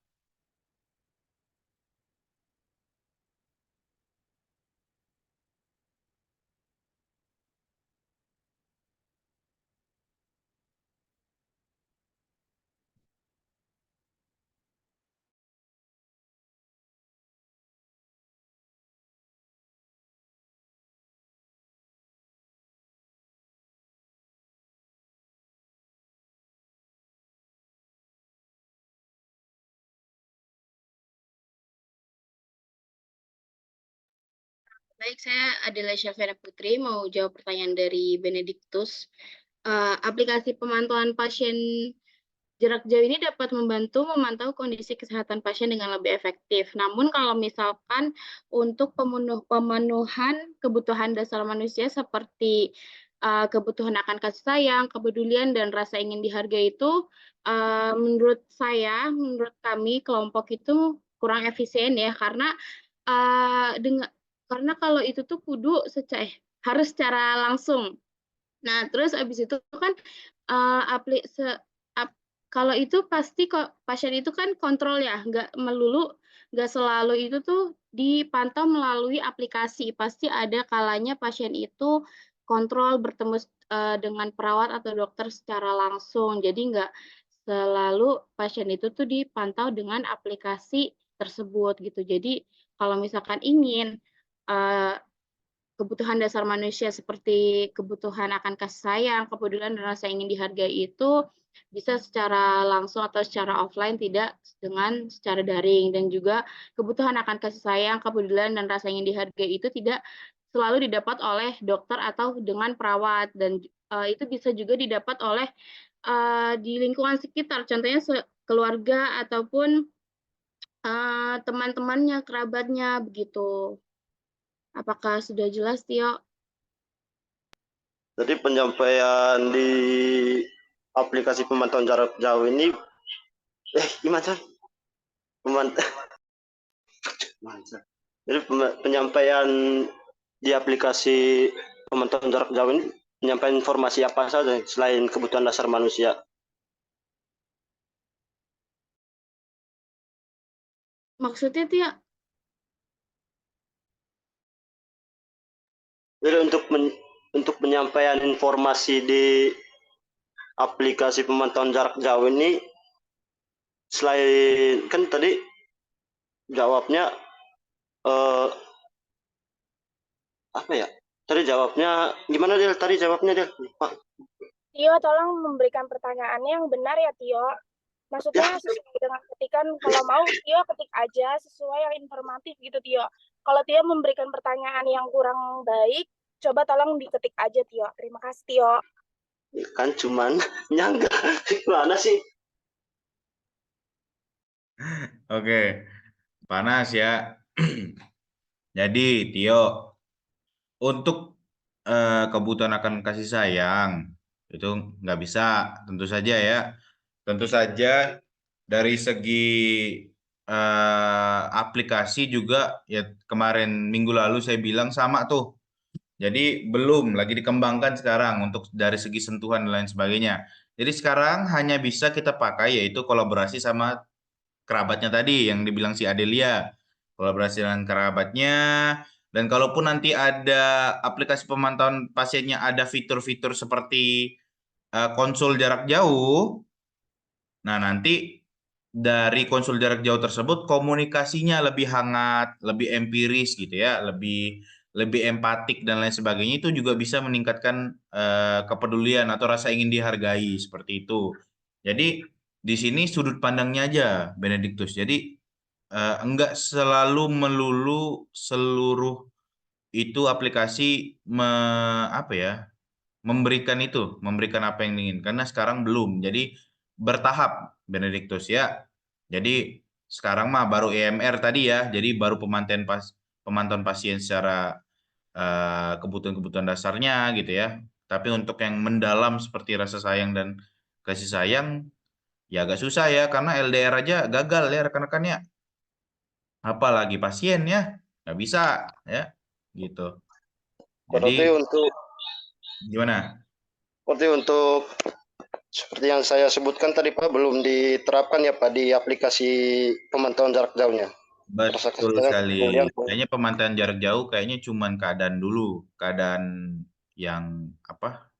Baik, saya Adela Syafira Putri mau jawab pertanyaan dari Benediktus. Aplikasi pemantauan pasien jarak jauh ini dapat membantu memantau kondisi kesehatan pasien dengan lebih efektif. Namun kalau misalkan untuk pemenuhan kebutuhan dasar manusia seperti kebutuhan akan kasih sayang, kepedulian, dan rasa ingin dihargai itu, menurut kami kelompok itu kurang efisien ya, karena kalau itu tuh harus secara langsung. Nah, terus abis itu kan kalau itu pasti kok pasien itu kan kontrol ya, nggak selalu itu tuh dipantau melalui aplikasi. Pasti ada kalanya pasien itu kontrol bertemu dengan perawat atau dokter secara langsung. Jadi nggak selalu pasien itu tuh dipantau dengan aplikasi tersebut gitu. Jadi kalau misalkan ingin kebutuhan dasar manusia seperti kebutuhan akan kasih sayang, kepedulian, dan rasa ingin dihargai itu bisa secara langsung atau secara offline, tidak dengan secara daring. Dan juga kebutuhan akan kasih sayang, kepedulian, dan rasa ingin dihargai itu tidak selalu didapat oleh dokter atau dengan perawat. Dan itu bisa juga didapat oleh di lingkungan sekitar, contohnya keluarga ataupun teman-temannya, kerabatnya, begitu. Apakah sudah jelas, Tio? Jadi penyampaian di aplikasi pemantauan jarak jauh ini, gimana? Jadi penyampaian di aplikasi pemantauan jarak jauh ini menyampaikan informasi apa saja selain kebutuhan dasar manusia? Maksudnya, Tio? Jadi untuk penyampaian informasi di aplikasi pemantauan jarak jauh ini, selain kan tadi jawabnya apa ya? Tadi jawabnya gimana Del? Tadi jawabnya Del? Lupa. Tio, tolong memberikan pertanyaannya yang benar ya, Tio. Maksudnya sesuai dengan ketikan, kalau mau Tio ketik aja sesuai yang informatif gitu, Tio. Kalau Tio memberikan pertanyaan yang kurang baik, coba tolong diketik aja, Tio. Terima kasih, Tio. Kan cuman nyangga. Gimana sih? Oke, panas ya. Jadi, Tio, untuk kebutuhan akan kasih sayang itu nggak bisa, tentu saja ya. Tentu saja dari segi aplikasi juga ya, kemarin minggu lalu saya bilang sama tuh. Jadi belum lagi dikembangkan sekarang untuk dari segi sentuhan dan lain sebagainya. Jadi sekarang hanya bisa kita pakai yaitu kolaborasi sama kerabatnya tadi yang dibilang si Adelia. Kolaborasi dengan kerabatnya, dan kalaupun nanti ada aplikasi pemantauan pasiennya ada fitur-fitur seperti konsul jarak jauh, nah nanti dari konsul jarak jauh tersebut komunikasinya lebih hangat, lebih empiris gitu ya, lebih lebih empatik dan lain sebagainya, itu juga bisa meningkatkan kepedulian atau rasa ingin dihargai seperti itu. Jadi di sini sudut pandangnya aja Benediktus. Jadi enggak selalu melulu seluruh itu aplikasi apa ya, memberikan apa yang diinginkan, karena sekarang belum. Jadi bertahap Benediktus ya. Jadi sekarang mah baru EMR tadi ya. Jadi baru pemantauan pasien secara kebutuhan-kebutuhan dasarnya gitu ya. Tapi untuk yang mendalam seperti rasa sayang dan kasih sayang ya agak susah ya, karena LDR aja gagal ya rekan-rekan ya. Apalagi pasien ya, nggak bisa ya gitu. Jadi Berarti untuk gimana? berarti untuk seperti yang saya sebutkan tadi Pak, belum diterapkan ya Pak di aplikasi pemantauan jarak jauhnya. Betul sekali. Kayaknya pemantauan jarak jauh kayaknya cuman keadaan dulu, keadaan yang apa?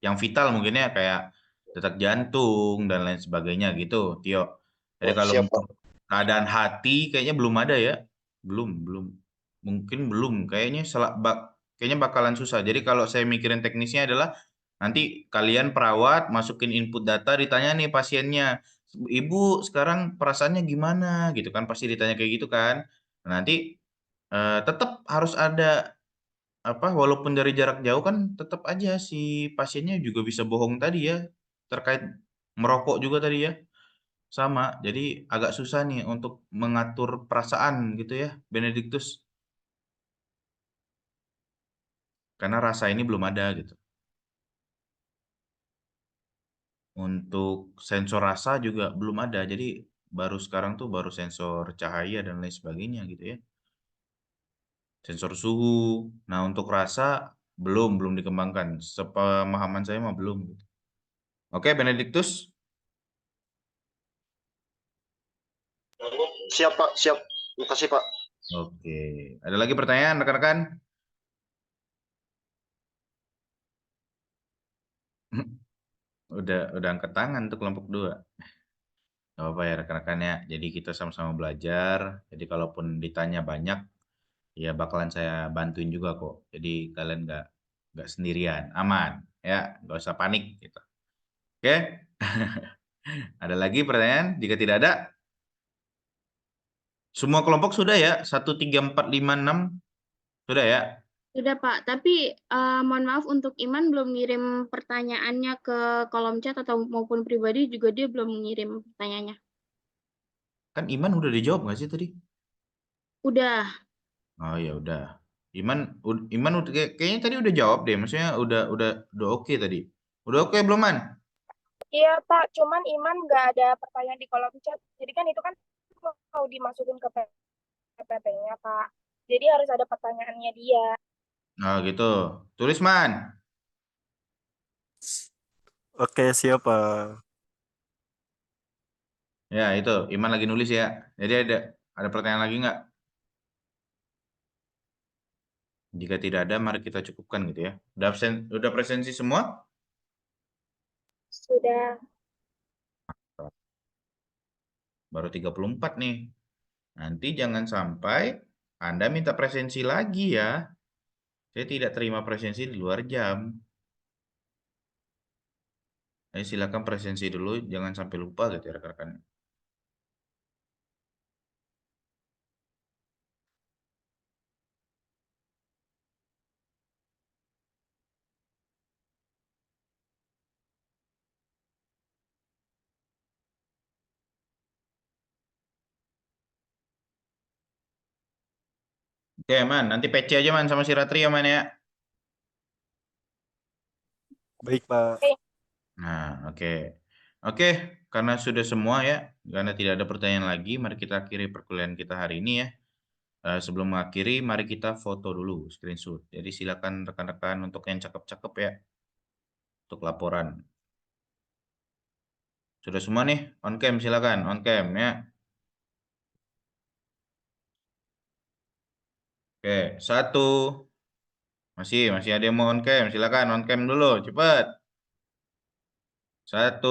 Yang vital mungkin ya kayak detak jantung dan lain sebagainya gitu, Tio. Jadi kalau Siap, untuk keadaan hati kayaknya belum ada ya. Belum. Mungkin belum. Kayaknya bakalan susah. Jadi kalau saya mikirin teknisnya adalah nanti kalian perawat masukin input data, ditanya nih pasiennya, Ibu sekarang perasaannya gimana gitu kan, pasti ditanya kayak gitu kan. Nah, nanti tetap harus ada apa, walaupun dari jarak jauh kan tetap aja si pasiennya juga bisa bohong tadi ya, terkait merokok juga tadi ya. Sama, jadi agak susah nih untuk mengatur perasaan gitu ya, Benedictus. Karena rasa ini belum ada gitu. Untuk sensor rasa juga belum ada. Jadi baru sekarang tuh baru sensor cahaya dan lain sebagainya gitu ya. Sensor suhu. Nah, untuk rasa belum dikembangkan. Sepemahaman saya mah belum gitu. Oke, Benedictus. Siap Pak, siap. Terima kasih Pak. Oke. Ada lagi pertanyaan rekan-rekan? Udah angkat tangan tuh kelompok 2. Gak apa-apa ya rekan-rekannya. Jadi kita sama-sama belajar. Jadi kalaupun ditanya banyak, ya bakalan saya bantuin juga kok. Jadi kalian nggak sendirian, aman ya, nggak usah panik gitu. Oke? Ada lagi pertanyaan? Jika tidak ada, semua kelompok sudah ya? 1, 3, 4, 5, 6 sudah ya? Sudah Pak, tapi mohon maaf untuk Iman belum ngirim pertanyaannya ke kolom chat atau maupun pribadi juga dia belum ngirim pertanyaannya. Kan Iman udah dijawab nggak sih tadi? Udah. Oh ya udah. Iman udah kayaknya tadi udah jawab deh. Maksudnya udah oke tadi. Udah oke belum, Man? Iya, Pak. Cuman Iman nggak ada pertanyaan di kolom chat. Jadi kan itu kan mau dimasukin ke PPT-nya, Pak. Jadi harus ada pertanyaannya dia. Nah, gitu. Tulis, Man. Oke, siap Pak. Ya, itu. Iman lagi nulis ya. Jadi ada pertanyaan lagi nggak? Jika tidak ada, mari kita cukupkan gitu ya. Udah presensi semua? Sudah. Baru 34 nih. Nanti jangan sampai Anda minta presensi lagi ya. Saya tidak terima presensi di luar jam. Silakan presensi dulu, jangan sampai lupa gitu ya rekan-rekan. Oke, Man. Nanti PC aja, Man, sama si Ratri ya, Man ya. Baik Pak. Nah, oke. Oke, karena sudah semua ya, karena tidak ada pertanyaan lagi, mari kita akhiri perkuliahan kita hari ini ya. Sebelum mengakhiri, mari kita foto dulu, screenshot. Jadi silakan rekan-rekan untuk yang cakep-cakep ya, untuk laporan. Sudah semua nih, on cam silakan, on cam ya. Oke, 1. Masih ada yang mau on cam, silakan on cam dulu, cepat. 1.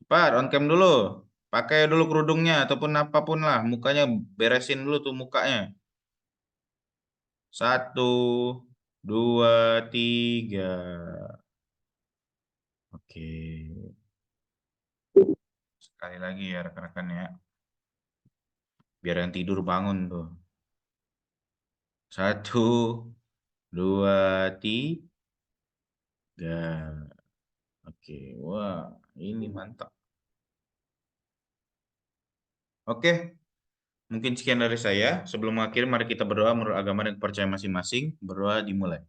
Cepat, on cam dulu. Pakai dulu kerudungnya ataupun apapun lah, mukanya beresin dulu tuh mukanya. 1, 2, 3. Oke. Sekali lagi ya rekan-rekan ya. Biar yang tidur bangun tuh. 1, 2, 3. Oke, wah ini mantap. Oke, mungkin sekian dari saya. Sebelum mengakhiri, mari kita berdoa menurut agama dan kepercayaan masing-masing. Berdoa dimulai.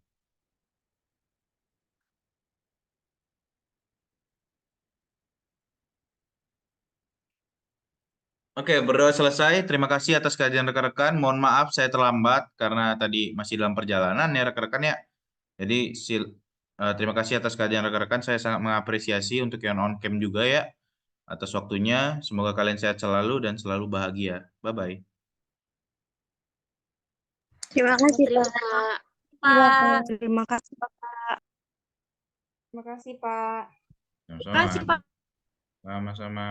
Oke, berdoa selesai. Terima kasih atas kajian rekan-rekan. Mohon maaf saya terlambat karena tadi masih dalam perjalanan ya rekan-rekan ya. Jadi Terima kasih atas kehadiran rekan-rekan. Saya sangat mengapresiasi untuk yang on cam juga ya atas waktunya. Semoga kalian sehat selalu dan selalu bahagia. Bye-bye. Terima kasih, Terima Pak. Pak. Terima kasih, Pak. Terima kasih, Pak. Sama-sama. Terima kasih, Pak. Sama-sama.